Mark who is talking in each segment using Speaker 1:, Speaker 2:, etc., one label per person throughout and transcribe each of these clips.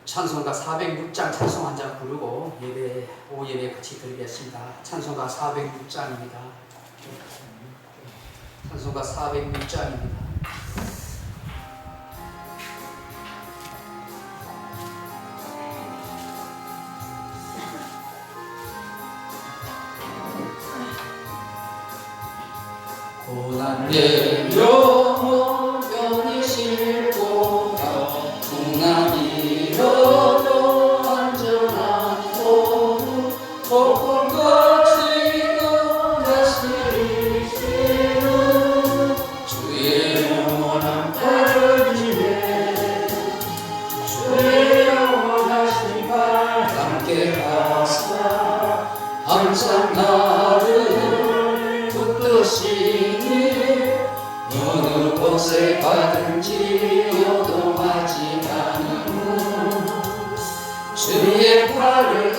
Speaker 1: 찬송가 406장 찬송 한 장 부르고 오후 예배 같이 드리겠습니다. 찬송가 406장입니다. 찬송가 406장입니다. 고난 내 영혼 편히 싣고 풍랑이어도 안전한 곳 폭풍같이 다스리시는 주의 영원한 팔을 지내 주의 영원하신 팔 함께 하사 항상 나를 붙드시니 어느 곳에 가든지 요동하지 않으므로 주의 팔을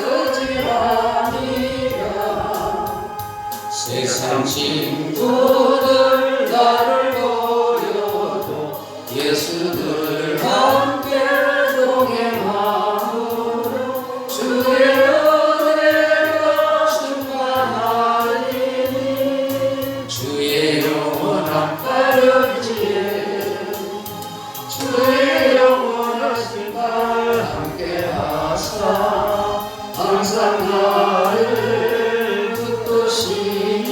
Speaker 1: 의지하니라. 세상 친구들 나를 버려도 예수들 함께 동행함으로 주의 은혜가 충만하리니 주의 영원한 팔을 지혜 주의 영원하신 팔 함께 하사 항상 나를 붙드시니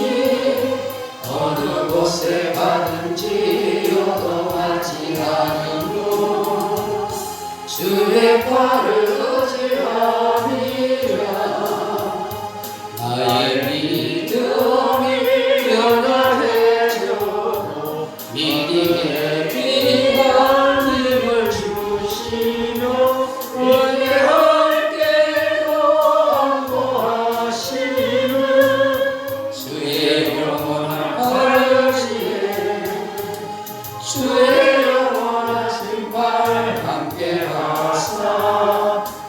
Speaker 1: 어느 곳에 가든지 요동하지 않으므로 주의 팔을 의지함이라. 나의 믿음이 연약해져도 믿음의 빛날 힘을 주시며 은혜할 때도 안보하시는 주의 영원한 팔을 지혜 주의 영원하신 팔 함께 하사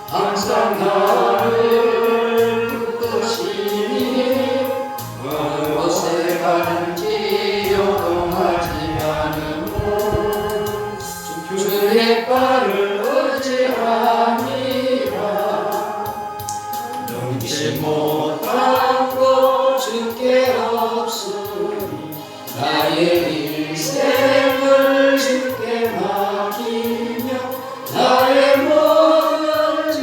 Speaker 1: 항상 나를 붙드시니 어느 곳에 가든지 요동하지 않으므로 주의 팔을 의지함이라. 능치 못한 것 주께 없으니 나의 일생을 주께 맡기며 나의 모든 짐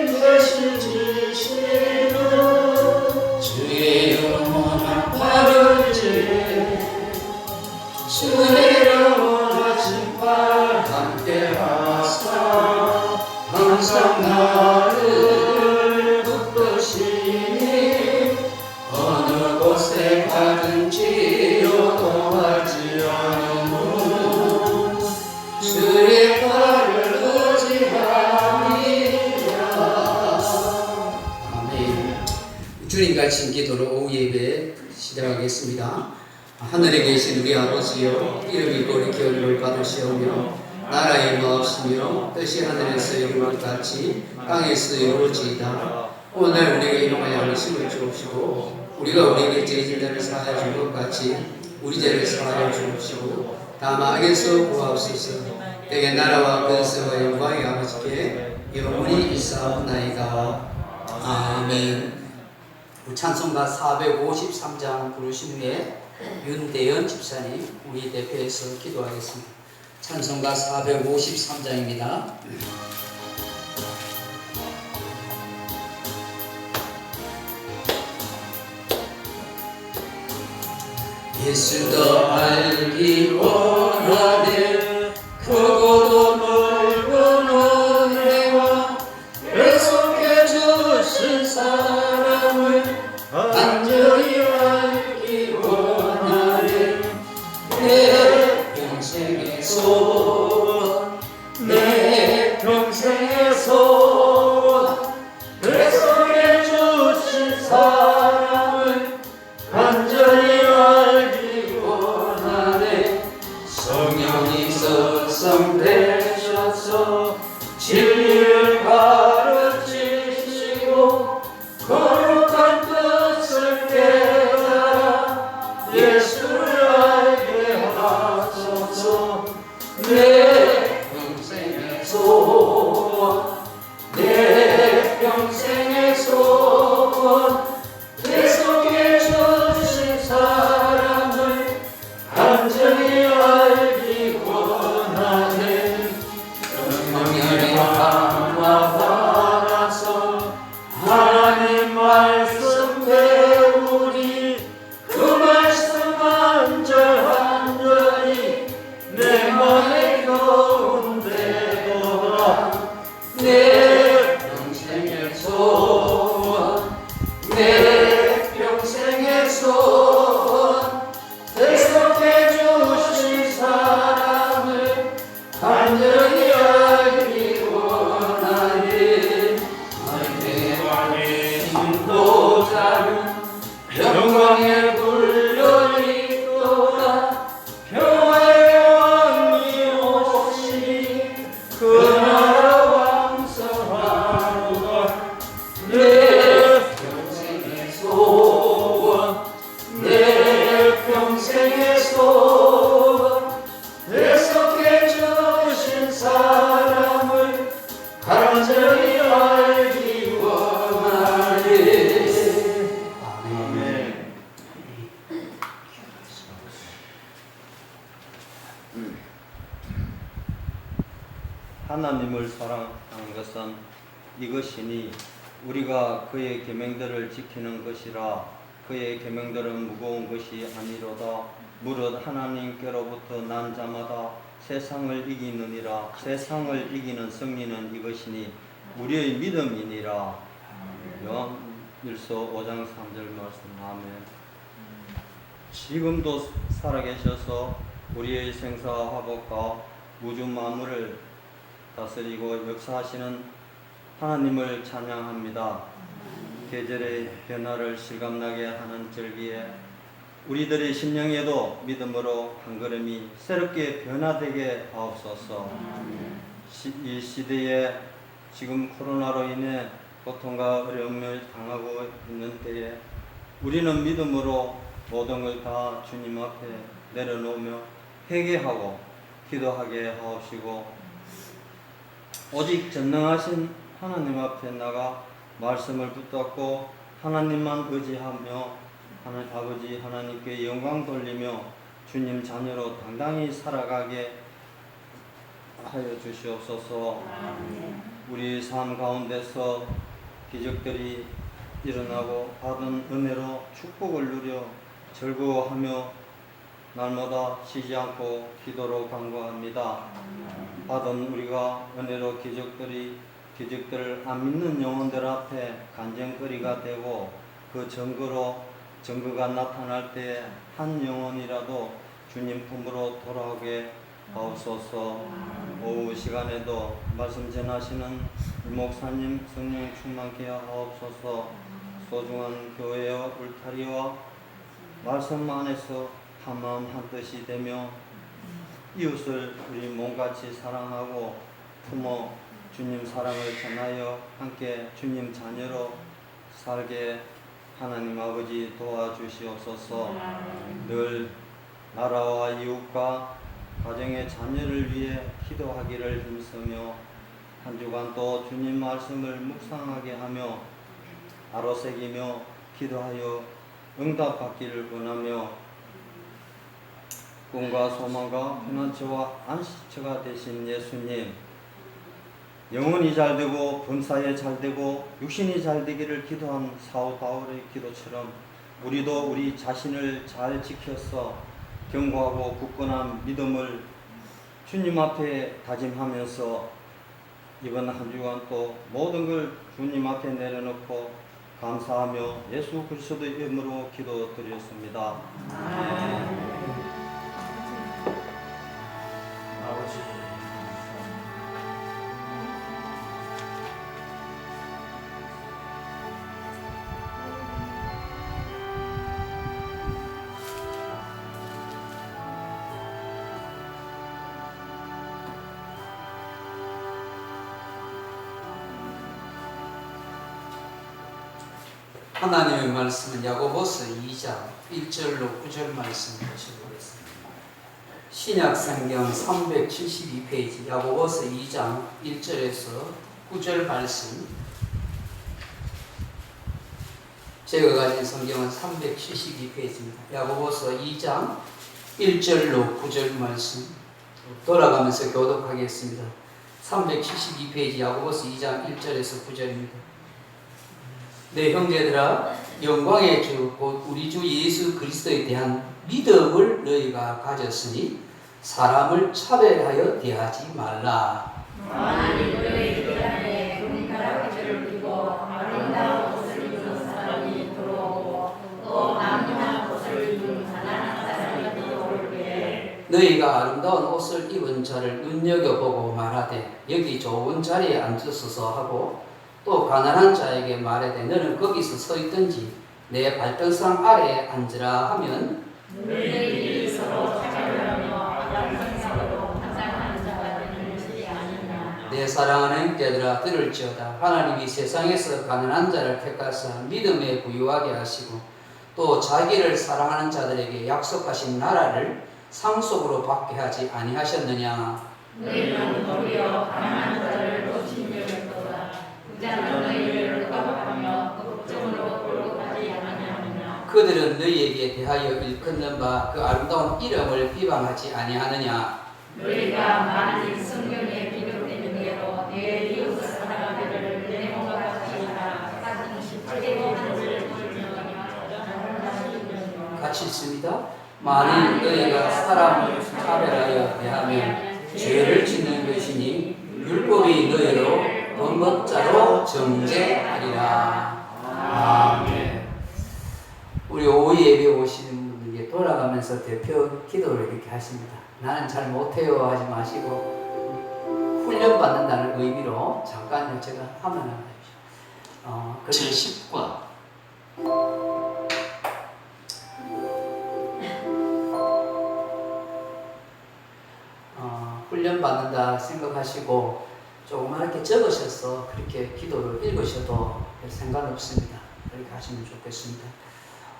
Speaker 1: 대신 지시는 주의 영원한 팔을 지혜 주의 영원하신 팔 함께 하사 항상 나를 붙드시니 어느 곳에 가든지 요동하지 않으므로 주의 팔을 의지함이라. 아멘. 주님 가르친 기도로 오후 예배 시작하겠습니다. 하늘에 계신 우리 아버지여, 이름이 거룩히 여김을 받으시오며 나라의 마옵시며 뜻이 하늘에서 이룬 것 같이 땅에서 이루어지이다. 오늘 우리에게 일용할 양식을 주옵시고 우리가 우리에게 죄진 자를 사하여 준 것 같이 우리 죄를 사하여 주옵시고 다만 악에서 구하옵소서. 내게 나라와 권세와 영광이 아버지께 영원히 있사옵나이다. 아멘. 찬송가 453장 부르신 후에 윤대현 집사님 우리 대표해서 기도하겠습니다. 찬송가 453장입니다. 예수도 알기 원하네 크고도 넓은 은혜와 약속해 주신 사랑을 간절히 알기 원하네. 내 평생의 소원 내 평생의 소원 약속해 주신 사랑을 간절히 알기 원하네. 성령이 선성되셔서 진리를 가르치시고 거룩한 뜻을 깨달아 예수를 알게 하소서. 내 평생의 소원 평생의 소원 계속해 주신 사랑을 간절히 알기 원하네. 영원히 감화 받아서 하나님 말씀 배우니 그 말씀 한절한절이 내 맘에 겨운되도다. 내 평생의 소원 내 평생의 소원 계속해 주신 사랑을 간절히 알기 원하니. 하나님의 인도자는 영광의 불려이 또다. 평화의 왕이 오시니 그 나라 왕성하도다. 내 평생의 소원 내 평생의 소원 계속해 주신 사람을 간절히 알기 원하네. 아멘.
Speaker 2: 하나님을 사랑하는 것은 이것이니 우리가 그의 계명들을 지키는 것이라. 그의 계명들은 무거운 것이 아니로다. 무릇 하나님께로부터 난 자마다 세상을 이기느니라. 세상을 이기는 승리는 이것이니 우리의 믿음이니라. 요한일서 5장 3절 말씀. 아멘. 지금도 살아계셔서 우리의 생사화복과 우주 만물을 다스리고 역사하시는 하나님을 찬양합니다. 계절의 변화를 실감나게 하는 절기에 우리들의 심령에도 믿음으로 한 걸음이 새롭게 변화되게 하옵소서. 이 시대에 지금 코로나로 인해 고통과 어려움을 당하고 있는 때에 우리는 믿음으로 모든 걸 다 주님 앞에 내려놓으며 회개하고 기도하게 하옵시고, 오직 전능하신 하나님 앞에 나가 말씀을 붙잡고 하나님만 의지하며 하나님 아버지 하나님께 영광 돌리며 주님 자녀로 당당히 살아가게 하여 주시옵소서. 우리 삶 가운데서 기적들이 일어나고 받은 은혜로 축복을 누려 즐거워하며 날마다 쉬지 않고 기도로 간구합니다. 받은 우리가 은혜로 기적들을 안 믿는 영혼들 앞에 간증거리가 되고 그 증거가 나타날 때 한 영혼이라도 주님 품으로 돌아오게 하옵소서. 오후 시간에도 말씀 전하시는 목사님 성령 충만케 하옵소서. 소중한 교회와 울타리와 말씀 안에서 한마음 한뜻이 되며 이웃을 우리 몸같이 사랑하고 품어 주님 사랑을 전하여 함께 주님 자녀로 살게 하나님 아버지 도와주시옵소서. 늘 나라와 이웃과 가정의 자녀를 위해 기도하기를 힘쓰며 한 주간 또 주님 말씀을 묵상하게 하며 아로새기며 기도하여 응답받기를 원하며 꿈과 소망과 피난처와 안식처가 되신 예수님, 영혼이 잘되고 범사에 잘되고 육신이 잘되기를 기도한 사도 바울의 기도처럼 우리도 우리 자신을 잘 지켜서 견고하고 굳건한 믿음을 주님 앞에 다짐하면서 이번 한 주간 또 모든 걸 주님 앞에 내려놓고 감사하며 예수 그리스도의 이름으로 기도드렸습니다.
Speaker 3: 아버지,
Speaker 1: 하나님의 말씀은 야고보서 2장 1절로 9절 말씀 보시겠습니다. 신약성경 372페이지 야고보서 2장 1절에서 9절 말씀 제가 가진 성경은 372페이지입니다. 야고보서 2장 1절로 9절 말씀 돌아가면서 교독하겠습니다. 372페이지 야고보서 2장 1절에서 9절입니다. 네, 형제들아, 영광의 주 곧 우리 주 예수 그리스도에 대한 믿음을 너희가 가졌으니 사람을 차별하여 대하지 말라.
Speaker 3: 만일 너희 대안에 금가락지를 끼고 아름다운 옷을 입은 사람이 들어오고 또 남용한 옷을 입은 가난한 사람이 들어올 때에
Speaker 1: 너희가 아름다운 옷을 입은 자를 눈여겨보고 말하되 여기 좋은 자리에 앉으소서 하고 또 가난한 자에게 말하되 너는 거기서 서 있든지 내 발등상 아래에 앉으라 하면
Speaker 3: 너희들이 서로 차별하며 아담상으로 판단하는 자가 되는 것이 아니냐.
Speaker 1: 내 사랑하는 형제들아 들을지어다. 하나님이 세상에서 가난한 자를 택하사 믿음에 부유하게 하시고 또 자기를 사랑하는 자들에게 약속하신 나라를 상속으로 받게 하지 아니하셨느냐.
Speaker 3: 너희는 도리어 가난한 자를 노심여겼도다. 부자는 너희를 억압하며 걱정으로 끌고 가지 아니하느냐.
Speaker 1: 그들은 너희에게 대하여 일컫는 바 그 아름다운 이름을 비방하지 아니하느냐.
Speaker 3: 너희가 만일 성경에 기록되는 대로 내 이웃을 사랑하기를 내 몸과 같이 하라. 같은 17개 한을
Speaker 1: 같이 있습니다. 만일 너희가 사람을 차별하여 대하면 죄를 짓는 것이니 율법이 너희로 범법자로 정죄하리라. 아멘. 우리 오후 예배 오시는 분들께 돌아가면서 대표 기도를 이렇게 하십니다. 나는 잘 못해요 하지 마시고 훈련받는다는 의미로 잠깐 제가 하면 하십시오.
Speaker 4: 제10과
Speaker 1: 훈련받는다 생각하시고 조그맣게 적으셔서 그렇게 기도를 읽으셔도 별 상관없습니다. 그렇게 하시면 좋겠습니다.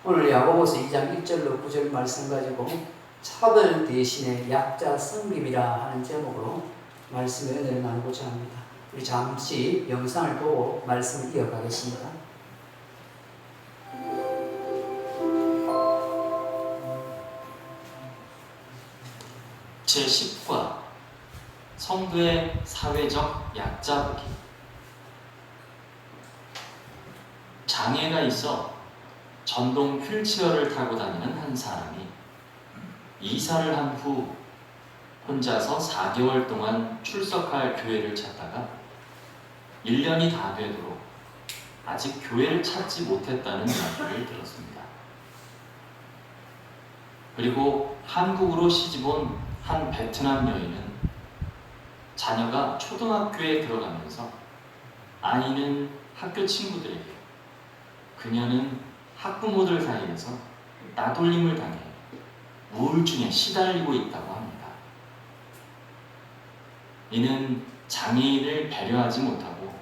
Speaker 1: 오늘 야고보서 2장 1절로 9절 말씀 가지고 차별 대신에 약자 섬김이라 하는 제목으로 말씀의 은혜를 나누고자 합니다. 우리 잠시 영상을 보고 말씀을 이어가겠습니다.
Speaker 4: 제10과 성도의 사회적 약자 보기. 장애가 있어 전동 휠체어를 타고 다니는 한 사람이 이사를 한 후 혼자서 4개월 동안 출석할 교회를 찾다가 1년이 다 되도록 아직 교회를 찾지 못했다는 이야기를 들었습니다. 그리고 한국으로 시집온 한 베트남 여인은 자녀가 초등학교에 들어가면서 아이는 학교 친구들에게, 그녀는 학부모들 사이에서 따돌림을 당해 우울증에 시달리고 있다고 합니다. 이는 장애인을 배려하지 못하고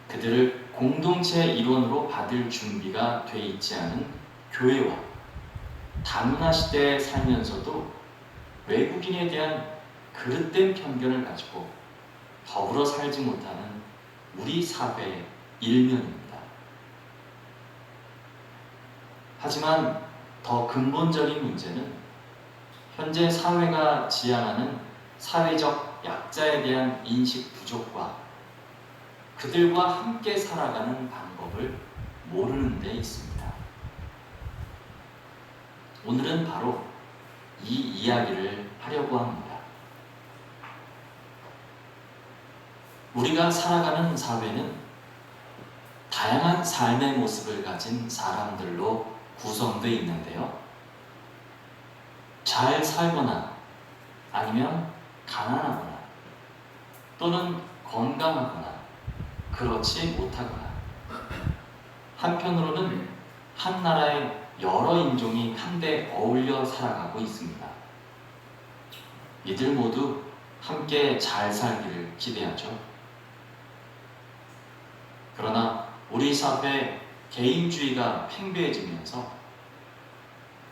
Speaker 4: 그들을 공동체 일원으로 받을 준비가 돼 있지 않은 교회와 다문화 시대에 살면서도 외국인에 대한 그릇된 편견을 가지고 더불어 살지 못하는 우리 사회의 일면입니다. 하지만 더 근본적인 문제는 현재 사회가 지향하는 사회적 약자에 대한 인식 부족과 그들과 함께 살아가는 방법을 모르는 데 있습니다. 오늘은 바로 이 이야기를 하려고 합니다. 우리가 살아가는 사회는 다양한 삶의 모습을 가진 사람들로 구성되어 있는데요. 잘 살거나 아니면 가난하거나 또는 건강하거나 그렇지 못하거나, 한편으로는 한 나라의 여러 인종이 한데 어울려 살아가고 있습니다. 이들 모두 함께 잘 살기를 기대하죠. 그러나 우리 사회 개인주의가 팽배해지면서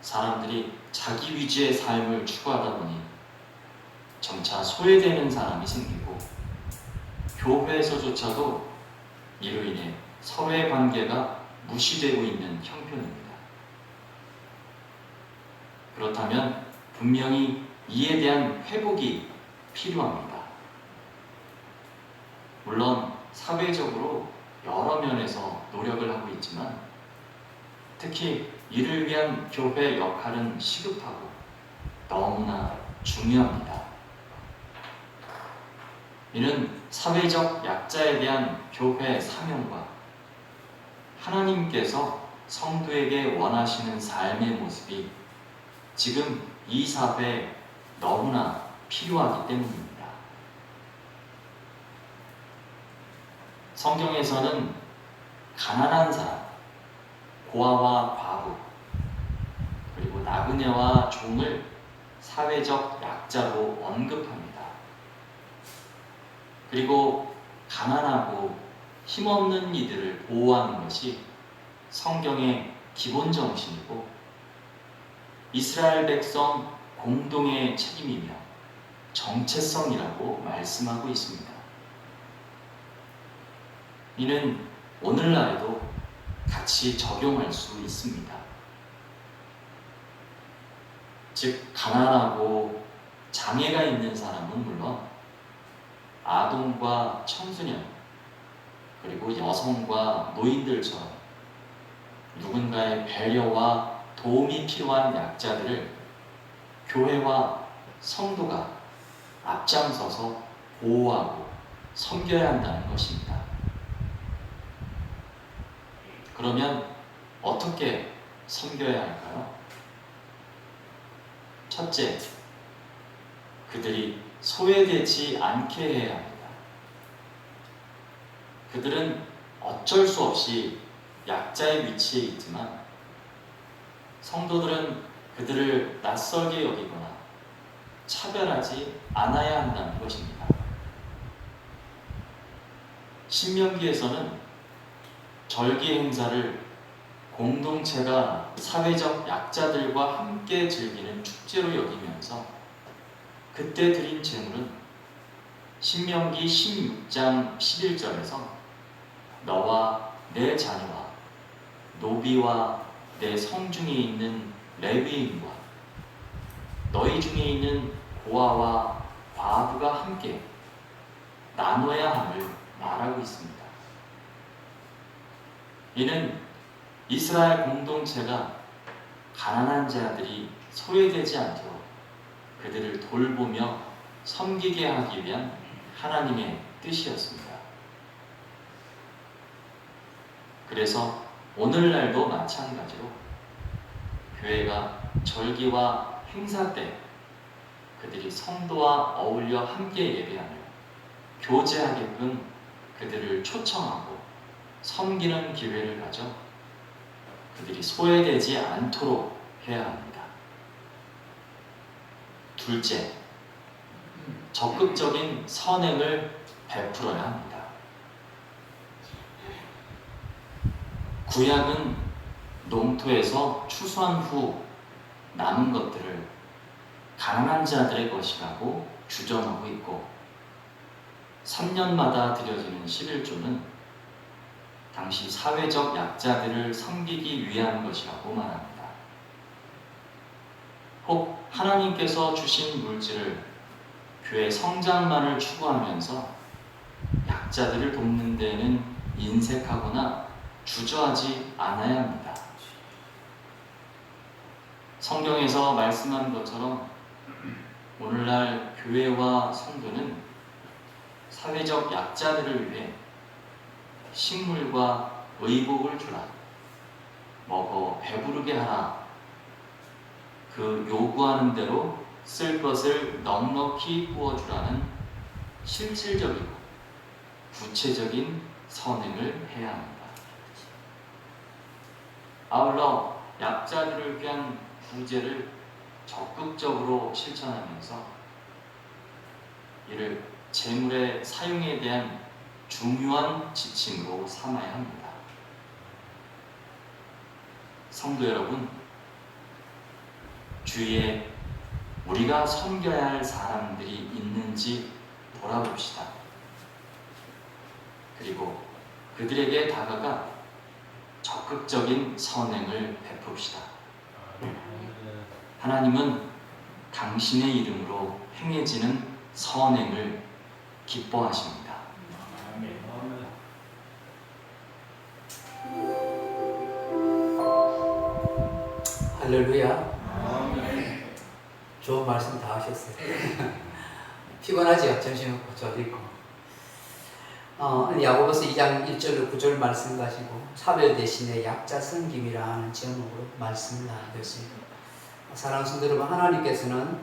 Speaker 4: 사람들이 자기 위주의 삶을 추구하다 보니 점차 소외되는 사람이 생기고, 교회에서조차도 이로 인해 서로의 관계가 무시되고 있는 형편입니다. 그렇다면 분명히 이에 대한 회복이 필요합니다. 물론 사회적으로 여러 면에서 노력을 하고 있지만 특히 이를 위한 교회 역할은 시급하고 너무나 중요합니다. 이는 사회적 약자에 대한 교회 사명과 하나님께서 성도에게 원하시는 삶의 모습이 지금 이 사회에 너무나 필요하기 때문입니다. 성경에서는 가난한 사람, 고아와 과부, 그리고 나그네와 종을 사회적 약자로 언급합니다. 그리고 가난하고 힘없는 이들을 보호하는 것이 성경의 기본 정신이고 이스라엘 백성 공동의 책임이며 정체성이라고 말씀하고 있습니다. 이는 오늘날에도 같이 적용할 수 있습니다. 즉, 가난하고 장애가 있는 사람은 물론 아동과 청소년, 그리고 여성과 노인들처럼 누군가의 배려와 도움이 필요한 약자들을 교회와 성도가 앞장서서 보호하고 섬겨야 한다는 것입니다. 그러면 어떻게 섬겨야 할까요? 첫째, 그들이 소외되지 않게 해야 합니다. 그들은 어쩔 수 없이 약자의 위치에 있지만 성도들은 그들을 낯설게 여기거나 차별하지 않아야 한다는 것입니다. 신명기에서는 절기 행사를 공동체가 사회적 약자들과 함께 즐기는 축제로 여기면서 그때 드린 제물은 신명기 16장 11절에서 너와 내 자녀와 노비와 내 성중에 있는 레위인과 너희 중에 있는 고아와 과부가 함께 나눠야 함을 말하고 있습니다. 이는 이스라엘 공동체가 가난한 자들이 소외되지 않도록 그들을 돌보며 섬기게 하기 위한 하나님의 뜻이었습니다. 그래서 오늘날도 마찬가지로 교회가 절기와 행사 때 그들이 성도와 어울려 함께 예배하며 교제하게끔 그들을 초청하고 섬기는 기회를 가져 그들이 소외되지 않도록 해야 합니다. 둘째, 적극적인 선행을 베풀어야 합니다. 구약은 농토에서 추수한 후 남은 것들을 가난한 자들의 것이라고 주장하고 있고 3년마다 드려지는 11조는 당시 사회적 약자들을 섬기기 위한 것이라고 말합니다. 혹 하나님께서 주신 물질을 교회 성장만을 추구하면서 약자들을 돕는 데에는 인색하거나 주저하지 않아야 합니다. 성경에서 말씀한 것처럼 오늘날 교회와 성도는 사회적 약자들을 위해 식물과 의복을 주라, 먹어 배부르게 하라, 그 요구하는 대로 쓸 것을 넉넉히 부어주라는 실질적이고 구체적인 선행을 해야 합니다. 아울러 약자들을 위한 구제를 적극적으로 실천하면서 이를 재물의 사용에 대한 중요한 지침으로 삼아야 합니다. 성도 여러분, 주위에 우리가 섬겨야 할 사람들이 있는지 돌아봅시다. 그리고 그들에게 다가가 적극 적극적인 선행을 베풉시다. 하나님은 당신의 이름으로 행해지는 선행을 기뻐하십니다.
Speaker 1: 할렐루야. 좋은 말씀 다 하셨어요. 피곤하지요? 정신없고 졸리고. 야고보서 2장 1절로 9절 말씀 가지고 사별 대신에 약자 섬김이라는 제목으로 말씀을 나누었습니다. 사랑하는 성도 여러분, 하나님께서는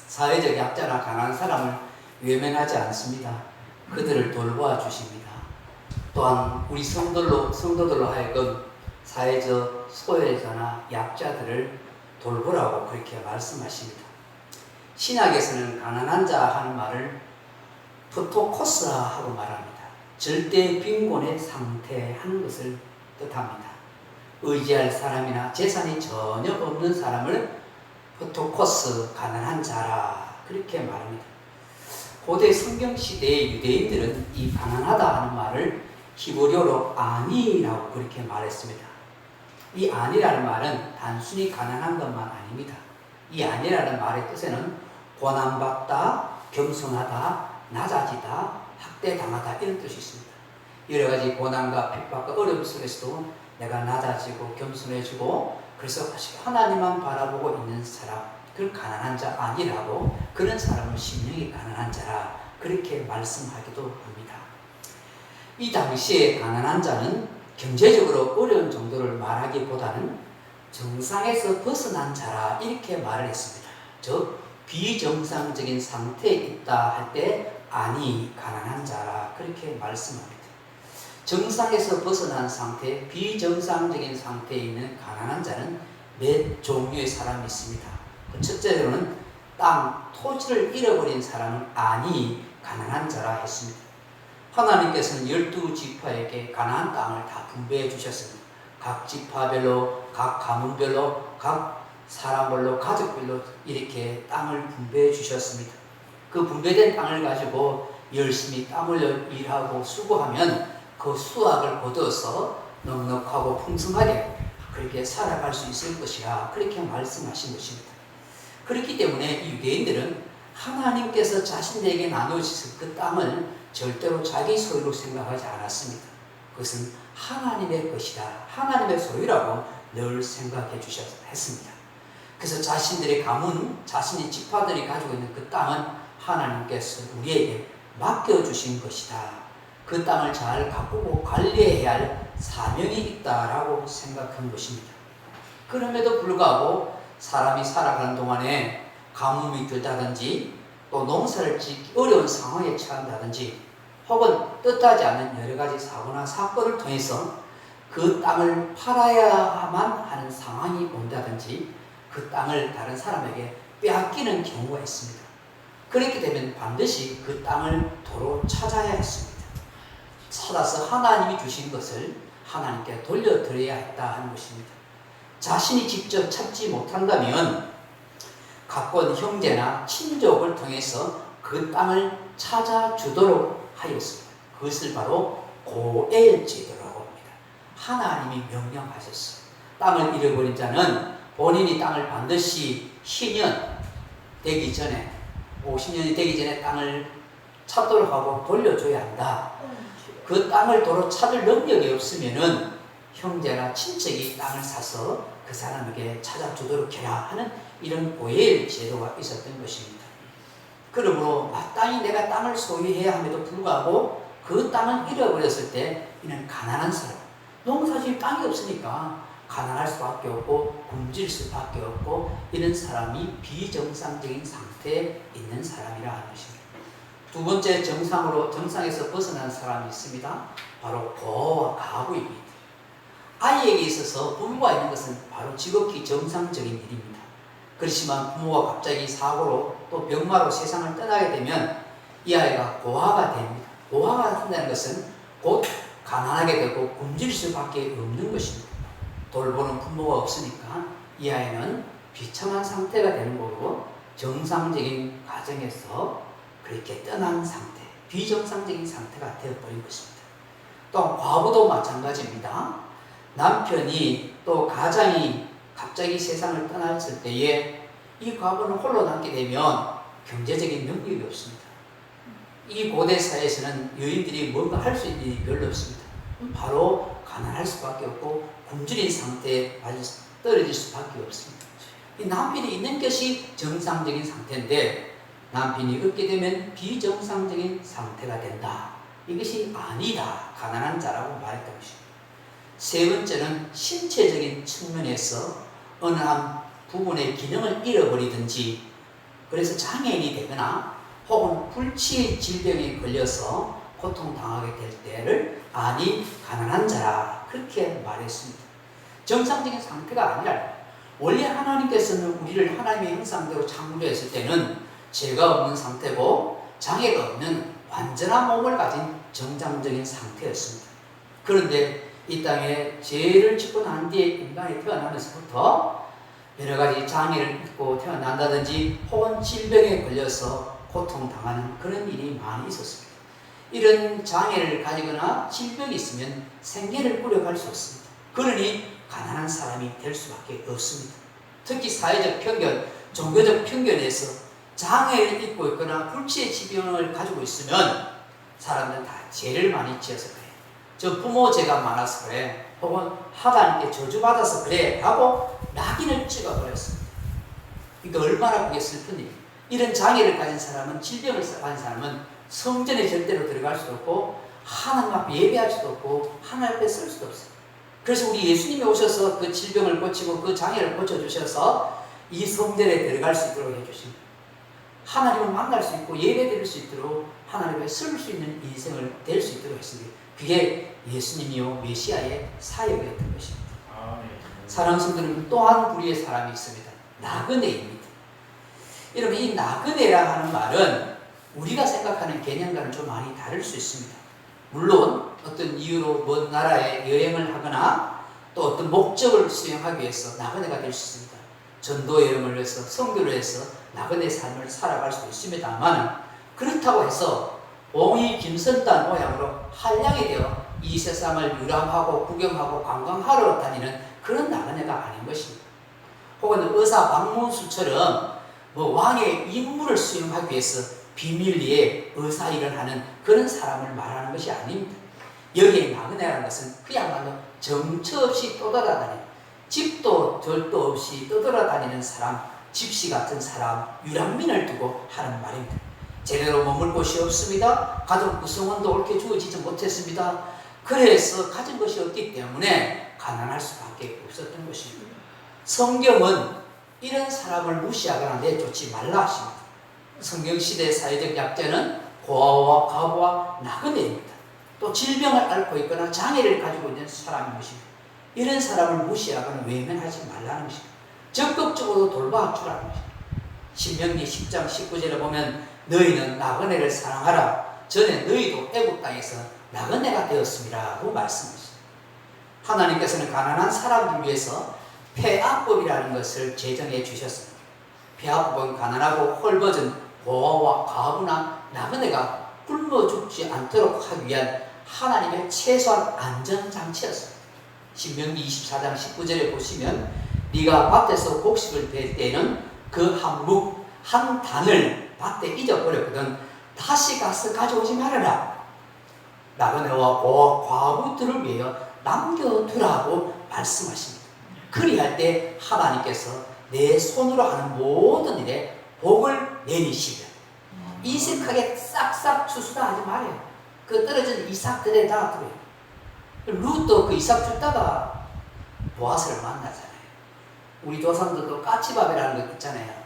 Speaker 1: 사회적 약자나 강한 사람을 외면하지 않습니다. 그들을 돌보아 주십니다. 또한 우리 성도들로 하여금 사회적 소외자나 약자들을 돌보라고 그렇게 말씀하십니다. 신약에서는 가난한 자 하는 말을 프토코스라 하고 말합니다. 절대 빈곤의 상태 하는 것을 뜻합니다. 의지할 사람이나 재산이 전혀 없는 사람을 프토코스, 가난한 자라 그렇게 말합니다. 고대 성경시대의 유대인들은 이 가난하다 하는 말을 히브리어로 아니라고 그렇게 말했습니다. 이 아니라는 말은 단순히 가난한 것만 아닙니다. 이 아니라는 말의 뜻에는 고난받다, 겸손하다, 낮아지다, 학대당하다 이런 뜻이 있습니다. 여러 가지 고난과 핍박과 어려움 속에서도 내가 낮아지고 겸손해지고 그래서 하나님만 바라보고 있는 사람, 그걸 가난한 자 아니라고, 그런 사람을 심령이 가난한 자라 그렇게 말씀하기도 합니다. 이 당시에 가난한 자는 경제적으로 어려운 정도를 말하기보다는 정상에서 벗어난 자라 이렇게 말을 했습니다. 즉 비정상적인 상태에 있다 할 때 아니 가난한 자라 그렇게 말씀합니다. 정상에서 벗어난 상태, 비정상적인 상태에 있는 가난한 자는 몇 종류의 사람이 있습니다. 첫째로는 땅, 토지를 잃어버린 사람은 아니 가난한 자라 했습니다. 하나님께서는 12지파에게 가나안 땅을 다 분배해 주셨습니다. 각 지파별로, 각 가문별로, 각 사람별로, 가족별로 이렇게 땅을 분배해 주셨습니다. 그 분배된 땅을 가지고 열심히 땀 흘려 일하고 수고하면 그 수확을 거둬서 넉넉하고 풍성하게 그렇게 살아갈 수 있을 것이라 그렇게 말씀하신 것입니다. 그렇기 때문에 유대인들은 하나님께서 자신에게 나누신 그 땅을 절대로 자기 소유로 생각하지 않았습니다. 그것은 하나님의 것이다, 하나님의 소유라고 늘 생각해 주셨습니다. 그래서 자신들의 가문, 자신의 지파들이 가지고 있는 그 땅은 하나님께서 우리에게 맡겨주신 것이다. 그 땅을 잘 가꾸고 관리해야 할 사명이 있다라고 생각한 것입니다. 그럼에도 불구하고 사람이 살아가는 동안에 가뭄이 들다든지 또 농사를 짓기 어려운 상황에 처한다든지 혹은 뜻하지 않은 여러 가지 사고나 사건을 통해서 그 땅을 팔아야만 하는 상황이 온다든지 그 땅을 다른 사람에게 빼앗기는 경우가 있습니다. 그렇게 되면 반드시 그 땅을 도로 찾아야 했습니다. 찾아서 하나님이 주신 것을 하나님께 돌려드려야 했다 하는 것입니다. 자신이 직접 찾지 못한다면 가까운 형제나 친족을 통해서 그 땅을 찾아주도록 하였습니다. 그것을 바로 고엘제도라고 합니다. 하나님이 명령하셨어요. 땅을 잃어버린 자는 본인이 땅을 반드시 10년 되기 전에 50년이 되기 전에 땅을 찾도록 하고 돌려줘야 한다. 그 땅을 도로 찾을 능력이 없으면은 형제나 친척이 땅을 사서 그 사람에게 찾아주도록 해야 하는 이런 고엘 제도가 있었던 것입니다. 그러므로 마땅히 내가 땅을 소유해야 함에도 불구하고 그 땅을 잃어버렸을 때 이는 가난한 사람, 농사질 땅이 없으니까 가난할 수밖에 없고 굶질 수밖에 없고 이런 사람이 비정상적인 상태에 있는 사람이라 하는 것입니다. 두 번째 정상에서 벗어난 사람이 있습니다. 바로 고아와 가부입니다. 아이에게 있어서 부모가 있는 것은 바로 지극히 정상적인 일입니다. 그렇지만 부모가 갑자기 사고로 또 병마로 세상을 떠나게 되면 이 아이가 고아가 됩니다. 고아가 된다는 것은 곧 가난하게 되고 굶질 수밖에 없는 것입니다. 돌보는 부모가 없으니까 이 아이는 비참한 상태가 되는 거고 정상적인 가정에서 그렇게 떠난 상태, 비정상적인 상태가 되어버린 것입니다. 또 과부도 마찬가지입니다. 남편이 또 가장이 갑자기 세상을 떠났을 때에 이 과부는 홀로 남게 되면 경제적인 능력이 없습니다. 이 고대 사회에서는 여인들이 뭔가 할 수 있는 일이 별로 없습니다. 바로 가난할 수밖에 없고 굶주린 상태에 떨어질 수밖에 없습니다. 이 남편이 있는 것이 정상적인 상태인데 남편이 없게 되면 비정상적인 상태가 된다. 이것이 아니다. 가난한 자라고 말했던 것입니다. 세 번째는 신체적인 측면에서 어느 한 부분의 기능을 잃어버리든지 그래서 장애인이 되거나 혹은 불치의 질병에 걸려서 고통당하게 될 때를 아니 가난한 자라 그렇게 말했습니다. 정상적인 상태가 아니라 원래 하나님께서는 우리를 하나님의 형상대로 창조했을 때는 죄가 없는 상태고 장애가 없는 완전한 몸을 가진 정상적인 상태였습니다. 그런데 이 땅에 죄를 짓고 난 뒤에 인간이 태어나면서부터 여러 가지 장애를 입고 태어난다든지 혹은 질병에 걸려서 고통당하는 그런 일이 많이 있었습니다. 이런 장애를 가지거나 질병이 있으면 생계를 꾸려갈 수 없습니다. 그러니 가난한 사람이 될 수밖에 없습니다. 특히 사회적 편견, 종교적 편견에서 장애를 입고 있거나 불치의 질병을 가지고 있으면 사람들은 다 죄를 많이 지어서 그래. 저 부모 죄가 많아서 그래. 혹은 하나님께 저주받아서 그래. 하고 낙인을 찍어버렸습니다. 이게 얼마나 그게 슬픈 일이에요. 이런 장애를 가진 사람은, 질병을 가진 사람은 성전에 절대로 들어갈 수도 없고 하나님 앞에 예배할 수도 없고 하나님 앞에 설 수도 없어요. 그래서 우리 예수님이 오셔서 그 질병을 고치고 그 장애를 고쳐주셔서 이 성전에 들어갈 수 있도록 해주십니다. 하나님을 만날 수 있고 예배드릴 수 있도록 하나님께 설 수 있는 인생을 될 수 있도록 했습니다. 그게 예수님이요 메시아의 사역이었던 것입니다. 사랑하는 성도님, 또한 우리의 사람이 있습니다. 나그네입니다. 여러분, 이 나그네라 하는 말은 우리가 생각하는 개념과는 좀 많이 다를 수 있습니다. 물론 어떤 이유로 먼 나라에 여행을 하거나 또 어떤 목적을 수행하기 위해서 나그네가 될 수 있습니다. 전도 여행을 해서 선교를 해서 나그네 삶을 살아갈 수도 있습니다만, 그렇다고 해서 옹이 김선단 모양으로 한량이 되어 이 세상을 유람하고 구경하고 관광하러 다니는 그런 나그네가 아닌 것입니다. 혹은 의사 박문수처럼 왕의 임무를 수행하기 위해서 비밀리에 의사 일을 하는 그런 사람을 말하는 것이 아닙니다. 여기에 나그네라는 것은 그야말로 정처 없이 떠돌아다니는, 집도 절도 없이 떠돌아다니는 사람, 집시 같은 사람, 유랑민을 두고 하는 말입니다. 제대로 머물 곳이 없습니다. 가족 구성원도 옳게 주어지지 못했습니다. 그래서 가진 것이 없기 때문에 가난할 수밖에 없었던 것입니다. 성경은 이런 사람을 무시하거나 내쫓지 말라 하십니다. 성경시대 사회적 약자는 고아와 과부와 나그네입니다. 또 질병을 앓고 있거나 장애를 가지고 있는 사람인 것입니다. 이런 사람을 무시하거나 외면하지 말라는 것입니다. 적극적으로 돌봐주라는 것입니다. 신명기 10장 19절에 보면 너희는 나그네를 사랑하라. 전에 너희도 애국 땅에서 나그네가 되었습니다라고 말씀하십니다. 하나님께서는 가난한 사람들 위해서 폐악법이라는 것을 제정해 주셨습니다. 폐악법은 가난하고 헐벗은 고아와 과부나 나그네가 굶어 죽지 않도록 하기 위한 하나님의 최소한 안전장치였습니다. 신명기 24장 19절에 보시면 네가 밭에서 곡식을 벨 때에는 그 한 묵, 한 단을 밭에 잊어버렸거든 다시 가서 가져오지 말아라. 나그네와 과부들을 위하여 남겨두라고 말씀하십니다. 그리할 때 하나님께서 내 손으로 하는 모든 일에 복을 내리시며 이색하게 싹싹 추수다 하지 말아요. 그 떨어진 이삭들에다 두어요. 룻도 그 이삭 줬다가 보아스를 만나잖아요. 우리 조상들도 까치밥이라는 거 있잖아요.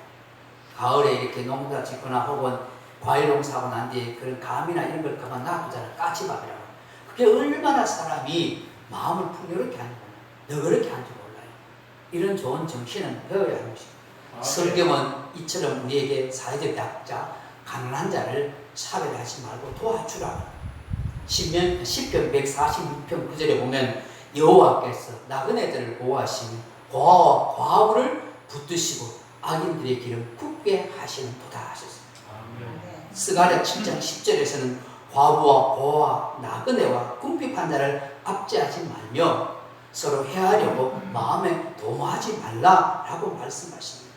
Speaker 1: 가을에 이렇게 농사 짓거나 혹은 과일 농사하고 난 뒤에 그런 감이나 이런 걸 그만 놔두잖아요. 까치밥이라고. 그게 얼마나 사람이 마음을 풍요롭게 하는지 몰라요. 너그럽게 하는지 몰라요. 이런 좋은 정신은 배워야 하는 것입니다. 성경은 이처럼 우리에게 사회적 약자, 가난한 자를 차별하지 말고 도와주라. 시편 146편 9절에 보면 여호와께서 나그네들을 보호하시며 고아와 과부를 붙드시고 악인들의 길을 굳게 하시는 도다 하셨습니다. 스가랴 7장 10절에서는 과부와 고아와 나그네와 궁핍한 자를 압제하지 말며 서로 해하려고 마음에 도모하지 말라라고 말씀하십니다.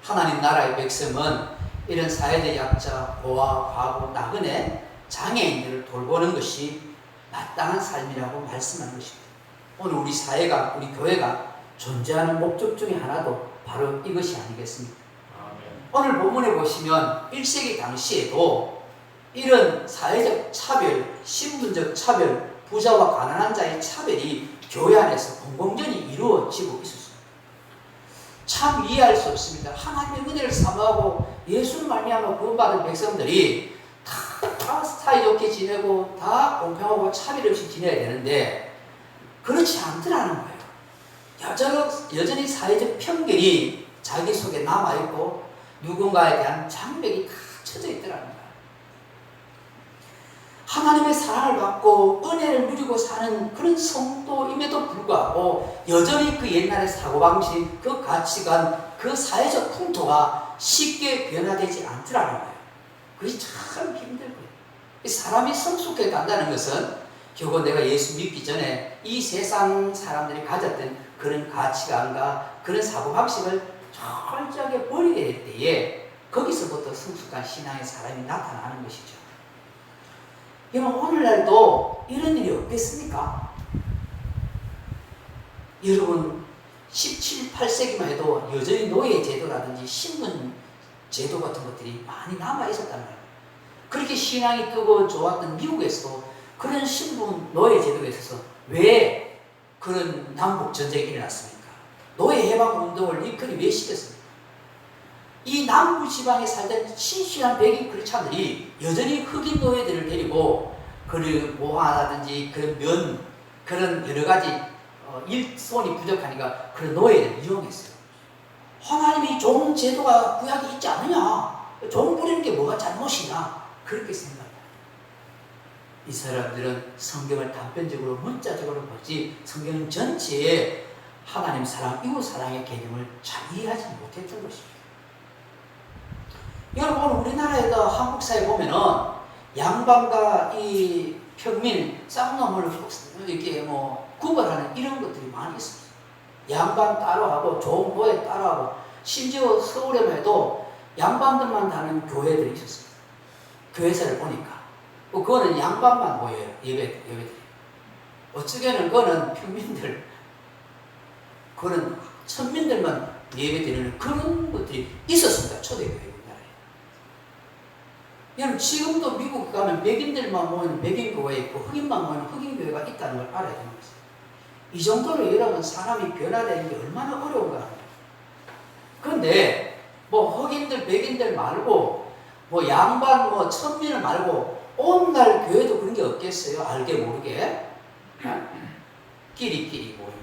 Speaker 1: 하나님 나라의 백성은 이런 사회적 약자, 고아, 과부, 나그네, 장애인들을 돌보는 것이 마땅한 삶이라고 말씀하는 것입니다. 오늘 우리 사회가, 우리 교회가 존재하는 목적 중에 하나도 바로 이것이 아니겠습니까? 오늘 본문에 보시면 1세기 당시에도 이런 사회적 차별, 신분적 차별, 부자와 가난한 자의 차별이 교회 안에서 공공연히 이루어지고 있었습니다. 참 이해할 수 없습니다. 하나님의 은혜를 사모하고 예수를 말미암아 구원받은 백성들이 다 사이좋게 지내고 다 공평하고 차별 없이 지내야 되는데 그렇지 않더라는 거예요. 여전히 사회적 편견이 자기 속에 남아있고 누군가에 대한 장벽이 다 쳐져 있더라는 거예요. 하나님의 사랑을 받고 은혜를 누리고 사는 그런 성도임에도 불구하고 여전히 그 옛날의 사고방식, 그 가치관, 그 사회적 풍토가 쉽게 변화되지 않더라는 거예요. 그것이 참 힘들고요. 사람이 성숙해 간다는 것은 결국 내가 예수 믿기 전에 이 세상 사람들이 가졌던 그런 가치관과 그런 사고방식을 철저하게 버리게 될 때에 거기서부터 성숙한 신앙의 사람이 나타나는 것이죠. 여러분, 오늘날도 이런 일이 없겠습니까? 여러분, 17, 8세기만 해도 여전히 노예 제도라든지 신분 제도 같은 것들이 많이 남아 있었단 말이에요. 그렇게 신앙이 뜨고 좋았던 미국에서도 그런 신분 노예 제도에 있어서 왜 그런 남북 전쟁이 일어났습니까? 노예 해방 운동을 링컨이 왜 시켰습니까? 이 남부 지방에 살던 신실한 백인 크리스찬들이 여전히 흑인 노예들을 데리고 그리고 모아라든지 그런 그런 여러 가지 일손이 부족하니까 그런 노예들을 이용했어요. 하나님이 좋은 제도가 구약에 있지 않느냐? 종 부리는 게 뭐가 잘못이냐? 그렇게 생각해요. 이 사람들은 성경을 단편적으로 문자적으로 보지 성경 전체에 하나님 사랑, 이웃 사랑의 개념을 잘 이해하지 못했던 것입니다. 여러분, 우리나라에도 한국 사회 보면은 양반과 이 평민, 쌍놈을 이렇게 구별하는 이런 것들이 많이 있습니다. 양반 따로 하고 좋은 노예 따로 하고 심지어 서울에만 해도 양반들만 다니는 교회들이 있었습니다. 교회사를 보니까 그거는 양반만 모여요. 예배들이. 어쩌게는 그거는 평민들, 그런 천민들만 예배드리는 그런 것들이 있었습니다. 초대교회. 여러분, 지금도 미국 가면 백인들만 모이는 백인교회 있고 흑인만 모이는 흑인교회가 있다는 걸 알아야 되는 것입니다. 이 정도로 여러분 사람이 변화되는 게 얼마나 어려운가 합니다. 그런데 흑인들 백인들 말고 양반 천민을 말고 오늘날 교회도 그런 게 없겠어요? 알게 모르게 끼리끼리 모이고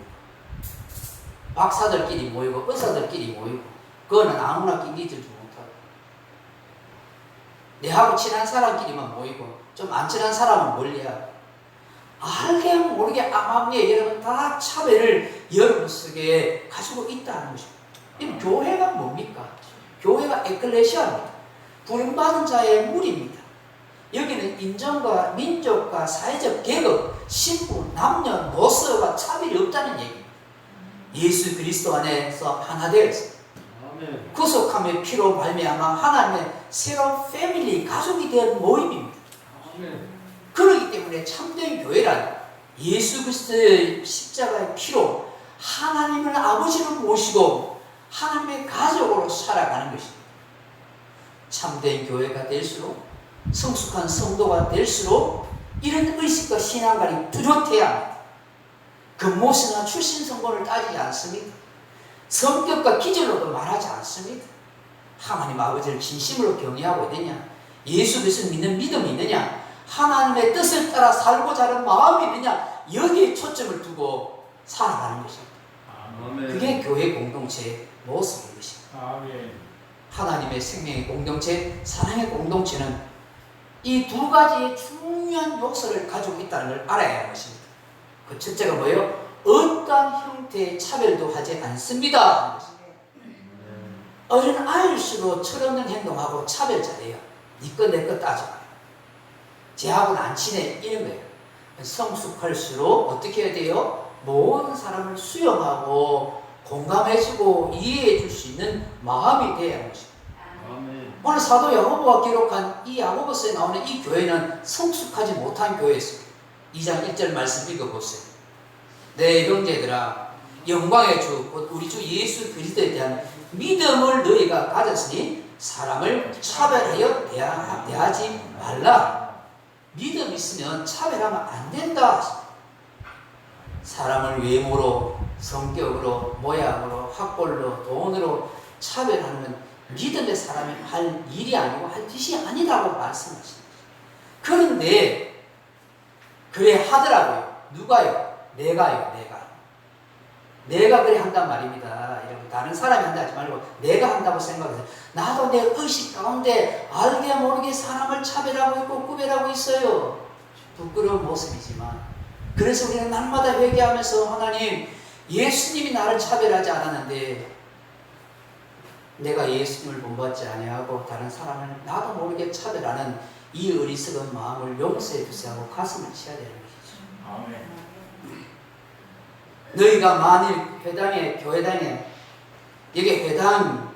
Speaker 1: 박사들끼리 모이고 의사들끼리 모이고 그거는 아무나 끼리들도 못하고 내하고 친한 사람끼리만 모이고 좀 안 친한 사람은 멀리하고 알게 모르게 암암리에 여러분 다 차별을 여러분 속에 가지고 있다는 것입니다. 이 교회가 뭡니까? 교회가 에클레시아입니다. 부름받은 자의 무리입니다. 여기는 인종과 민족과 사회적 계급, 신분, 남녀, 노소가 차별이 없다는 얘기입니다. 예수 그리스도 안에서 하나 되어 있습니다. 구속함의 피로 말미암아 하나님의 새로운 패밀리, 가족이 된 모임입니다. 그렇기 때문에 참된 교회란 예수 그리스도의 십자가의 피로 하나님을 아버지를 모시고 하나님의 가족으로 살아가는 것입니다. 참된 교회가 될수록 성숙한 성도가 될수록 이런 의식과 신앙관이 뚜렷해야 합니다. 근무수나 출신 성분을 따지지 않습니다. 성격과 기질로도 말하지 않습니다. 하나님 아버지를 진심으로 경외하고 있느냐, 예수 그리스도를 믿는 믿음이 있느냐, 하나님의 뜻을 따라 살고자 하는 마음이 있느냐, 여기에 초점을 두고 살아가는 것입니다. 그게 교회 공동체의 모습인 것입니다. 하나님의 생명의 공동체, 사랑의 공동체는 이 두 가지의 중요한 요소를 가지고 있다는 걸 알아야 하는 것입니다. 그 첫째가 뭐예요? 어떠한 형태의 차별도 하지 않습니다. 어린 아이일수록 철없는 행동하고 차별 잘해요. 니 거 내 거 따져봐요. 쟤하고는 안 친해 이런 거예요. 성숙할수록 어떻게 해야 돼요? 모든 사람을 수용하고 공감해주고 이해해줄 수 있는 마음이 돼야 하는 것입니다.
Speaker 2: 아멘.
Speaker 1: 오늘 사도 야고보가 기록한 이 야고보서에 나오는 이 교회는 성숙하지 못한 교회였습니다. 2장 1절 말씀 읽어보세요. 내 형제들아, 영광의 주 우리 주 예수 그리스도에 대한 믿음을 너희가 가졌으니 사람을 차별하여 대하지 말라. 믿음 있으면 차별하면 안 된다. 사람을 외모로, 성격으로, 모양으로, 학벌로, 돈으로 차별하는 믿음의 사람이 할 일이 아니고 할 뜻이 아니라고 말씀하십니다. 그런데 그래 하더라고요. 누가요? 내가요. 내가 그래 한단 말입니다. 여러분, 다른 사람이 한다 하지 말고 내가 한다고 생각해서 나도 내 의식 가운데 알게 모르게 사람을 차별하고 있고 구별하고 있어요. 부끄러운 모습이지만 그래서 우리는 날마다 회개하면서 하나님, 예수님이 나를 차별하지 않았는데 내가 예수님을 본받지 아니하고 다른 사람을 나도 모르게 차별하는 이 어리석은 마음을 용서해 주세요 하고 가슴을 치야 되는 것이죠.
Speaker 3: 아멘.
Speaker 1: 너희가 만일 회당에, 교회당에, 여기 회당,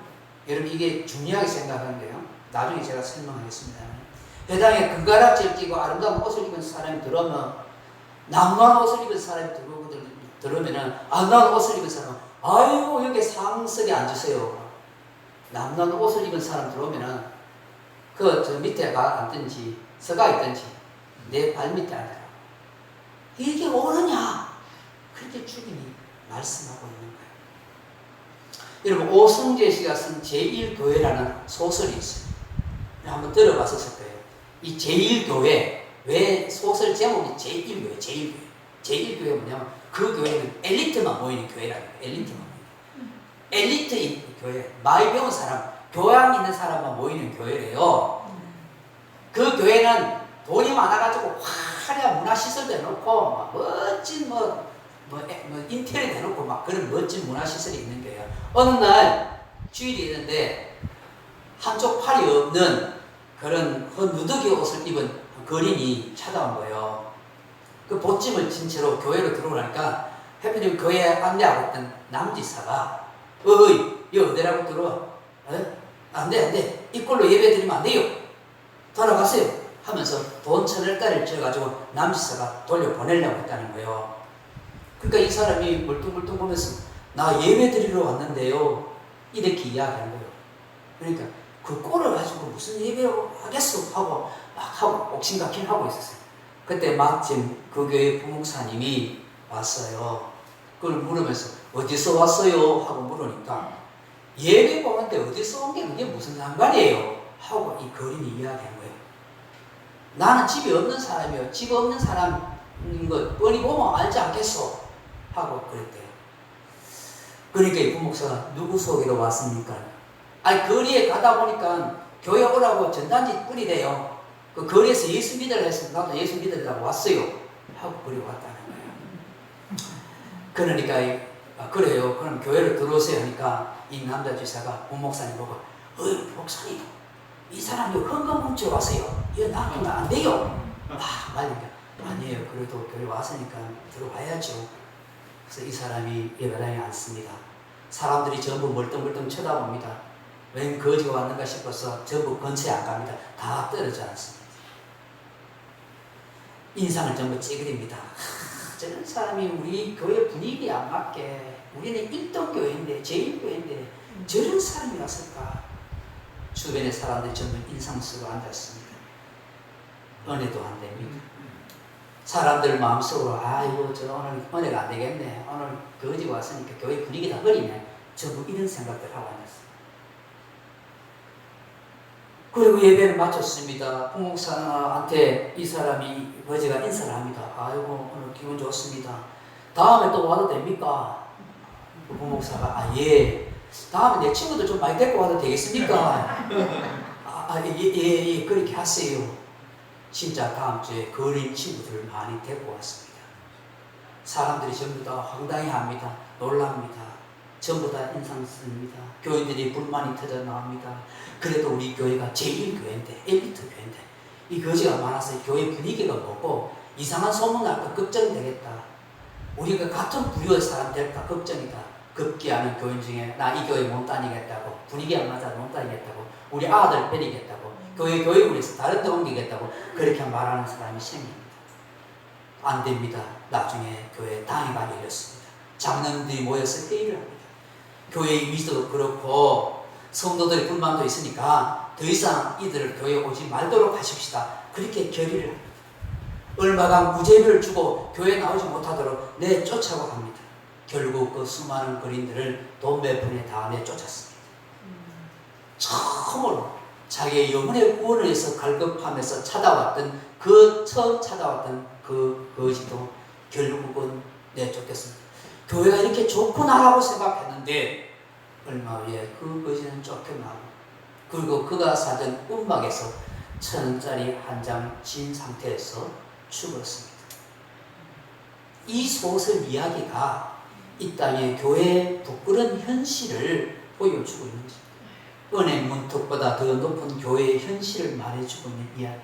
Speaker 1: 여러분 이게 중요하게 생각하는 거예요. 나중에 제가 설명하겠습니다. 회당에 금가락지를 끼고 아름다운 옷을 입은 사람이 들어오면, 낭만 옷을 입은 사람이 들어오면은, 아름다운 옷을 입은 사람은, 아이고, 여기 상석에 앉으세요. 남는 옷을 입은 사람 들어오면은, 저 밑에 앉든지, 서가 있든지, 내 발 밑에 앉아라. 이게 옳으냐? 그렇게 주님이 말씀하고 있는 거예요. 여러분, 오성재 씨가 쓴 제1교회라는 소설이 있어요. 한번 들어봤었을 거예요. 이 제1교회, 왜 소설 제목이 제1교회, 제1교회. 제1교회가 뭐냐면 그 교회는 엘리트만 모이는 교회라는 거예요. 엘리트만 모이는. 엘리트인 교회, 많이 배운 사람, 교양 있는 사람만 모이는 교회래요. 그 교회는 돈이 많아가지고 화려한 문화시설도 해놓고 막 멋진 인테리어 해놓고 막 그런 멋진 문화시설이 있는 거예요. 어느 날 주일이 있는데 한쪽 팔이 없는 그런 누더기 옷을 입은 거린이 찾아온 거예요. 그 보찜을 진 채로 교회로 들어오니까 해피님 교회 안내하고 있던 남지사가 어이 여기 어디라고 들어와? 안돼 이꼴로 예배 드리면 안 돼요. 돌아가세요 하면서 돈 1,000원짜리를 줘가지고 남지사가 돌려보내려고 했다는 거예요. 그러니까 이 사람이 멀뚱멀뚱 보면서 나 예배 드리러 왔는데요 이렇게 이야기하는 거예요. 그러니까 그 꼴을 가지고 무슨 예배를 하겠어 하고 막 하고 옥신각신하고 있었어요. 그때 마침 그 교회 부목사님이 왔어요. 그걸 물으면서 어디서 왔어요? 하고 물으니까 예배 보는데 어디서 온 게 그게 무슨 상관이에요? 하고 이 거린이 이야기한 거예요. 나는 집이 없는 사람이에요. 집 없는 사람인 것 뻔히 보면 알지 않겠어? 하고 그랬대요. 그러니까 이 부목사가 누구 소개로 왔습니까? 아니 거리에 가다 보니까 교회 오라고 전단지 뿌리래요. 그 거리에서 예수 믿으라 해서 나도 예수 믿으려고 왔어요. 하고 그리 왔다는 거예요. 그러니까 그래요. 그럼 교회로 들어오세요 하니까 이 남자 지사가 부목사님 보고 목사님 이 사람이 헌금 훔쳐 왔어요. 이거 놔두면 안 돼요. 말니까 아니에요. 그래도 교회 왔으니까 들어와야죠. 그래서 이 사람이 예배당에 앉습니다. 사람들이 전부 멀뚱멀뚱 쳐다봅니다. 웬 거지가 왔는가 싶어서 전부 근처에 안 갑니다. 다 떨어져 앉습니다. 인상을 전부 찌그립니다. 저런 사람이 우리 교회 분위기에 안 맞게 우리는 1등 교회인데 제1교회인데 저런 사람이 왔을까? 주변의 사람들이 전부 인상 쓰고 앉았습니다. 은혜도 안 됩니다. 사람들 마음속으로 아이고 저 오늘 은혜가 안 되겠네. 오늘 거지가 왔으니까 교회 분위기 다 버리네. 전부 이런 생각들 하고 앉았어요. 그리고 예배를 마쳤습니다. 부목사한테 이 사람이 거지가 인사를 합니다. 아이고 오늘 기분 좋습니다. 다음에 또 와도 됩니까? 그 부목사가 예. 다음에 내 친구들 좀 많이 데리고 와도 되겠습니까? 예, 그렇게 하세요. 진짜 다음 주에 거린 친구들을 많이 데리고 왔습니다. 사람들이 전부 다 황당해합니다. 놀랍니다. 전부 다 인상 씁니다. 교인들이 불만이 터져 나옵니다. 그래도 우리 교회가 제1교회인데 엘리트 교회인데 이 거지가 많아서 교회 분위기가 먹고 이상한 소문 날까 걱정되겠다. 우리가 같은 부류의 사람 될까 걱정이다. 급기야는 교인 중에 나 이 교회 못 다니겠다고, 분위기 안 맞아 못 다니겠다고, 우리 아들 버리겠다고, 교회 교육을 해서 다른 데 옮기겠다고 그렇게 말하는 사람이 생깁니다. 안 됩니다. 나중에 교회 당회가 열렸습니다. 장로님들이 모여서 회의를 합니다. 교회의 위도 그렇고 성도들의 불만도 있으니까 더 이상 이들을 교회에 오지 말도록 하십시다. 그렇게 결의를 합니다. 얼마간 무죄비를 주고 교회에 나오지 못하도록 내쫓아고 합니다. 결국 그 수많은 거린들을 돈 몇 푼에 다 내쫓았습니다. 처음으로 자기의 영혼의 구원을 위해서 갈급하면서 처음 찾아왔던 그 거지도 결국은 내쫓겼습니다. 교회가 이렇게 좋구나라고 생각했는데 얼마 후에 그 거지는 쫓겨나고, 그리고 그가 살던 움막에서 1,000원짜리 한 장 진 상태에서 죽었습니다. 이 소설 이야기가 이 땅의 교회의 부끄러운 현실을 보여주고 있는 것입니다. 은행 문턱보다 더 높은 교회의 현실을 말해주고 있는 이야기.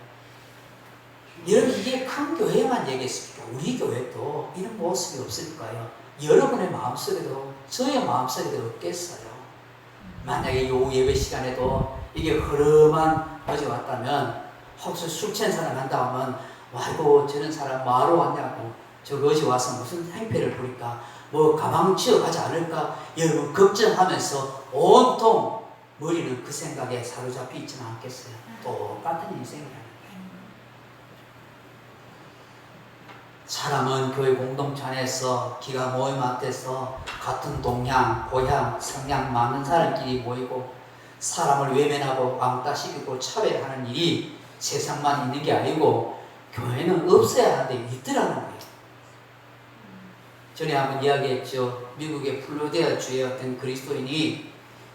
Speaker 1: 여러분, 이게 큰 교회만 얘기했습니까? 우리 교회도 이런 모습이 없을까요? 여러분의 마음속에도 저의 마음속에도 없겠어요. 만약에 이 오후 예배 시간에도 이게 흐름한 어제 왔다면, 혹시 술 취한 사람 한다 하면 아이고 저런 사람 뭐하러 왔냐고, 저 어제 와서 무슨 행패를 부릴까, 뭐 가방 치워가지 않을까, 여러분 걱정하면서 온통 머리는 그 생각에 사로잡혀 있지는 않겠어요. 똑같은 인생이에요. 사람은 교회 공동체 안에서 기가 모임 앞에서 같은 동향, 고향, 성향 많은 사람끼리 모이고 사람을 외면하고 왕따시키고 차별하는 일이 세상만 있는 게 아니고 교회는 없어야 하는데 있더라는 거예요. 전에 한번 이야기했죠. 미국의 플로리다 주의 어떤 그리스도인이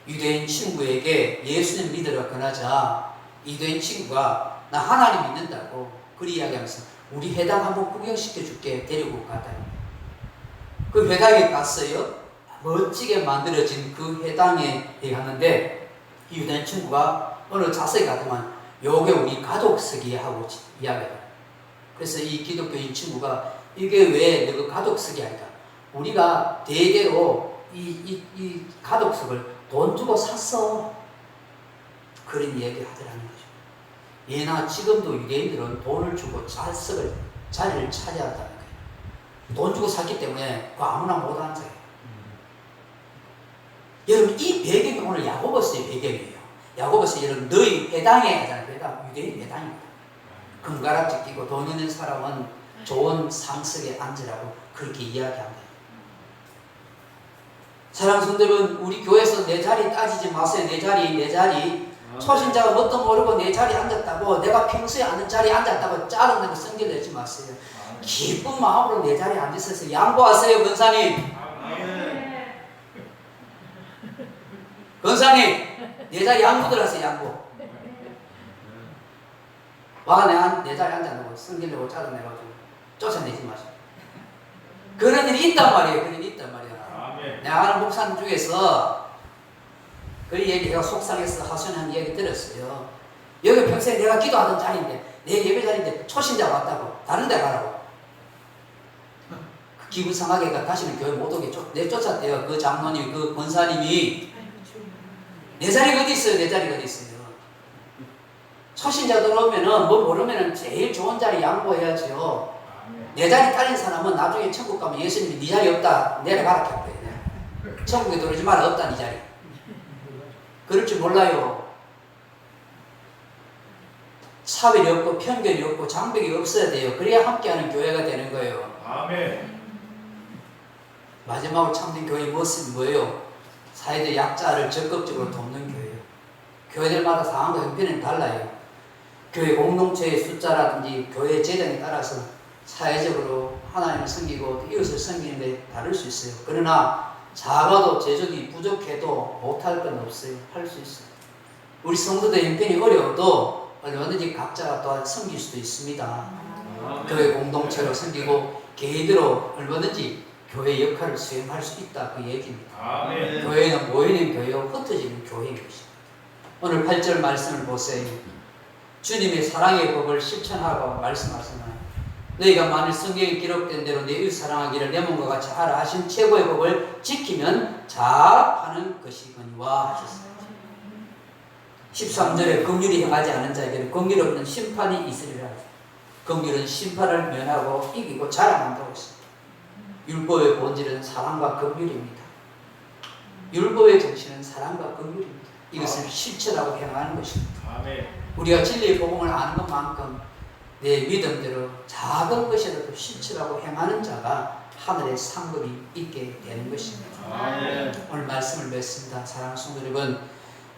Speaker 1: 유대인 친구에게 예수님 믿으라 권하자 유대인 친구가 나 하나님 믿는다고 그리 이야기하면서 우리 회당 한번 구경시켜 줄게 데리고 가다니. 그 회당에 갔어요. 멋지게 만들어진 그 회당에 갔는데 유대인 친구가 어느 자석에 가더만 요게 우리 가족석이 하고 이야기해요. 그래서 이 기독교인 친구가 이게 왜 너가 가족석이 아니다. 우리가 대대로 이 가족석을 돈 주고 샀어. 그런 얘기 하더라는 거죠. 예나 지금도 유대인들은 돈을 주고 자리를 차지한다는 거예요. 돈 주고 샀기 때문에 그 아무나 못 앉아요. 여러분, 이 배경이 오늘 야고보서의 배경이에요. 야고보서 여러분 너희 회당에 하잖아요. 회당, 유대인 회당입니다. 금가락지 끼고 돈 있는 사람은 좋은 상석에 앉으라고 그렇게 이야기합니다. 사랑하는 성도들은 우리 교회에서 내 자리 따지지 마세요. 내 자리. 초신자가 뭣도 모르고 내 자리에 앉았다고, 내가 평소에 앉는 자리에 앉았다고 짜증나게 성질 내지 마세요. 기쁜 마음으로 내 자리에 앉으셔서 양보하세요. 권사님. 권사님, 내 자리 양보들 하세요. 양보. 와가 내 자리에 앉아놓고 성질 내고 짜증내가지고 쫓아내지 마세요. 그런 일이 있단 말이에요. 그런 일이 있단 말이에요. 내가 아는 목사님 중에서 그 얘기가 속상해서 하소연한 얘기 들었어요. 여기 평소에 내가 기도하던 자리인데, 내 예배 자리인데 초신자 왔다고 다른 데 가라고. 그 기분 상하게가 다시는 교회 못 오게 내쫓았대요. 그 장로님, 그 권사님이. 내 자리가 어디 있어요? 내 자리가 어디 있어요? 초신자들 오면은 뭐 모르면은 제일 좋은 자리 양보해야죠. 내 자리 딸린 사람은 나중에 천국 가면 예수님이 네 자리 없다 내려가라 할 거예요. 천국에 들어오지 마라. 없다 네 자리. 그럴 줄 몰라요. 차별이 없고 편견이 없고 장벽이 없어야 돼요. 그래야 함께하는 교회가 되는 거예요.
Speaker 5: 아멘.
Speaker 1: 마지막으로 참된 교회의 모습이 뭐예요? 사회적 약자를 적극적으로 돕는 교회예요. 교회들마다 상황과 형편은 달라요. 교회 공동체의 숫자라든지 교회 재정에 따라서 사회적으로 하나님을 섬기고 이웃을 섬기는 데 다를 수 있어요. 그러나 작아도 재정이 부족해도 못할 건 없어요. 할 수 있어요. 우리 성도들 형편이 어려워도 얼마든지 각자가 또한 섬길 수도 있습니다. 교회 공동체로 섬기고 개인으로 얼마든지 교회 역할을 수행할 수 있다 그 얘기입니다.
Speaker 5: 아멘.
Speaker 1: 교회는 모이는 교회요 흩어지는 교회인 것입니다. 오늘 8절 말씀을 보세요. 주님의 사랑의 법을 실천하고 말씀하시나요? 너희가 만일 성경에 기록된 대로 내 이웃 사랑하기를 내 몸과 같이 하라 하신 최고의 법을 지키면 잘하는 것이거니와 하셨습니다. 13절에 긍휼히 행하지 않은 자에게는 긍휼 없는 심판이 있으리라. 긍휼은 심판을 면하고 이기고 자랑한다고 했습니다. 율법의 본질은 사랑과 긍휼입니다. 율법의 정신은 사랑과 긍휼입니다. 이것을 실천하고 행하는 것입니다. 우리가 진리의 복음을 아는 것만큼 내 믿음대로 작은 것이라도 실천하고 행하는 자가 하늘의 상급이 있게 되는 것입니다. 오늘 말씀을 맺습니다. 사랑하는 성도 여러분,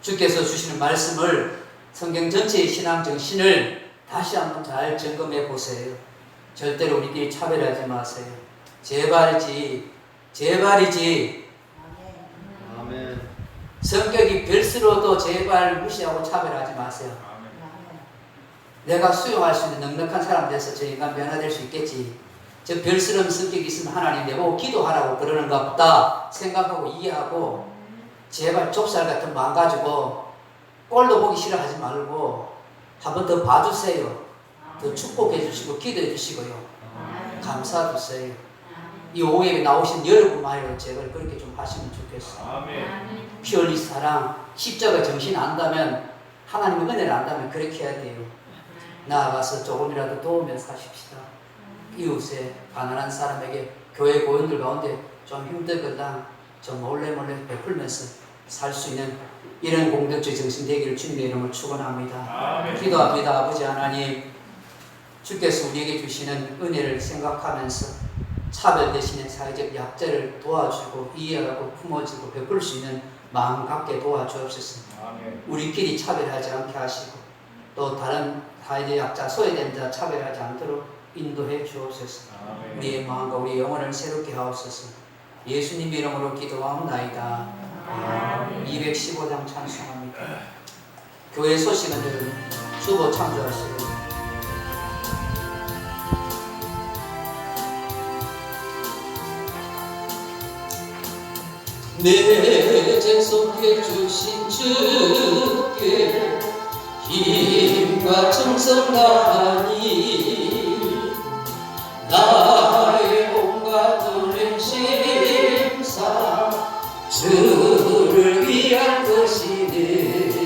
Speaker 1: 주께서 주시는 말씀을 성경 전체의 신앙 정신을 다시 한번 잘 점검해 보세요. 절대로 우리끼리 차별하지 마세요. 제발이지
Speaker 2: 아멘.
Speaker 1: 성격이 별수로도 제발 무시하고 차별하지 마세요. 내가 수용할 수 있는 넉넉한 사람 돼서 저 인간 변화될 수 있겠지. 저 별스러운 성격이 있으면 하나님 내보고 기도하라고 그러는가 보다 생각하고 이해하고, 제발 좁쌀 같은 마음 가지고 꼴도 보기 싫어하지 말고 한 번 더 봐주세요. 더 축복해 주시고 기도해 주시고요. 감사 주세요. 이 오후에 나오신 여러분만이라도 제발 그렇게 좀 하시면 좋겠어요. 피 흘린 사랑, 십자가 정신 안다면, 하나님의 은혜를 안다면 그렇게 해야 돼요. 나아가서 조금이라도 도우며 사십시다. 이웃에 가난한 사람에게 교회 고인들 가운데 좀 힘들거나 좀 몰래 베풀면서 살 수 있는 이런 공덕적 정신 되기를 주님의 이름으로 축원합니다. 기도합니다. 아버지 하나님, 주께서 우리에게 주시는 은혜를 생각하면서 차별 대신에 사회적 약자를 도와주고 이해하고 품어주고 베풀 수 있는 마음 갖게 도와주옵소서. 우리끼리 차별하지 않게 하시고 또 다른 사회적 약자, 소외된 자 차별하지 않도록 인도해 주옵소서. 우리의 마음과 우리의 영혼을 새롭게 하옵소서. 예수님 이름으로 기도하옵나이다. 215장 찬송합니다. 교회 소식은 여러분 주보 참조하시고 내 죄송해 주신 주께 힘과 정성 다하니 나의 온갖 은행 심사 주를 위한 것이네.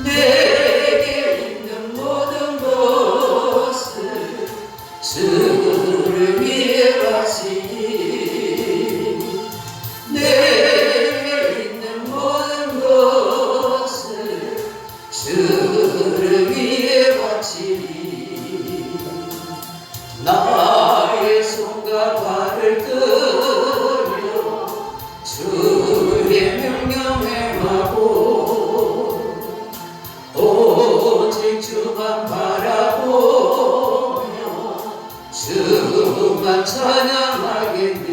Speaker 1: 내게 있는 모든 것을 주를 위해 바치니 내게 있는 모든 것을 주를 위해 바치니 나의 손과 발을 들여 주의 명령 행하고 오직 주만 바라보며 주만 찬양하겠네.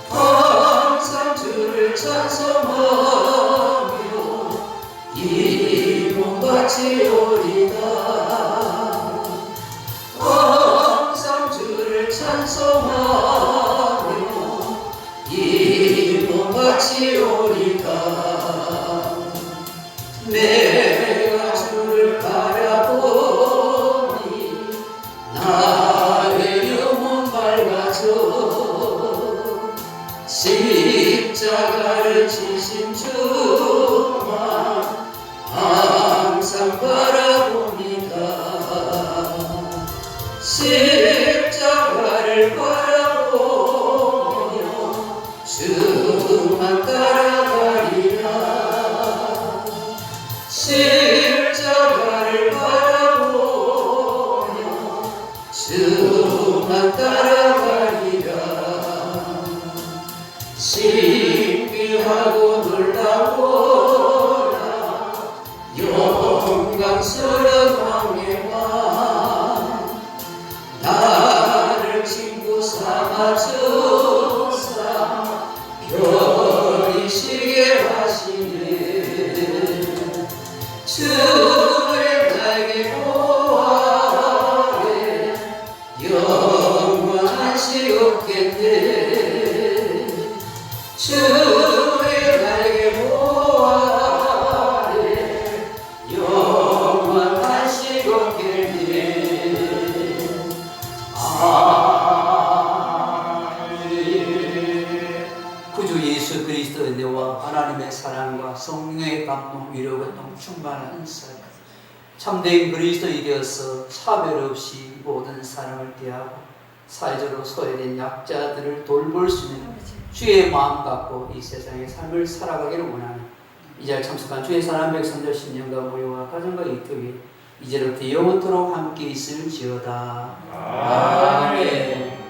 Speaker 1: 항상 주를 찬송하며 이 몸 바치오리다. 항상 주를 찬송하며 이 몸 바치오리다. 내가 주를 바라보니 나의 영혼 충만한 삶, 참된 그리스도인이 되어서 차별 없이 모든 사람을 대하고 사회적으로 소외된 약자들을 돌볼 수 있는 주의 마음 갖고 이 세상의 삶을 살아가기를 원하는 이 자리에 참석한 주의 사랑하는 백성들 신령과 모유와 가정과 이쪽에 이제부터 영원토록 함께 있을지어다. 아멘.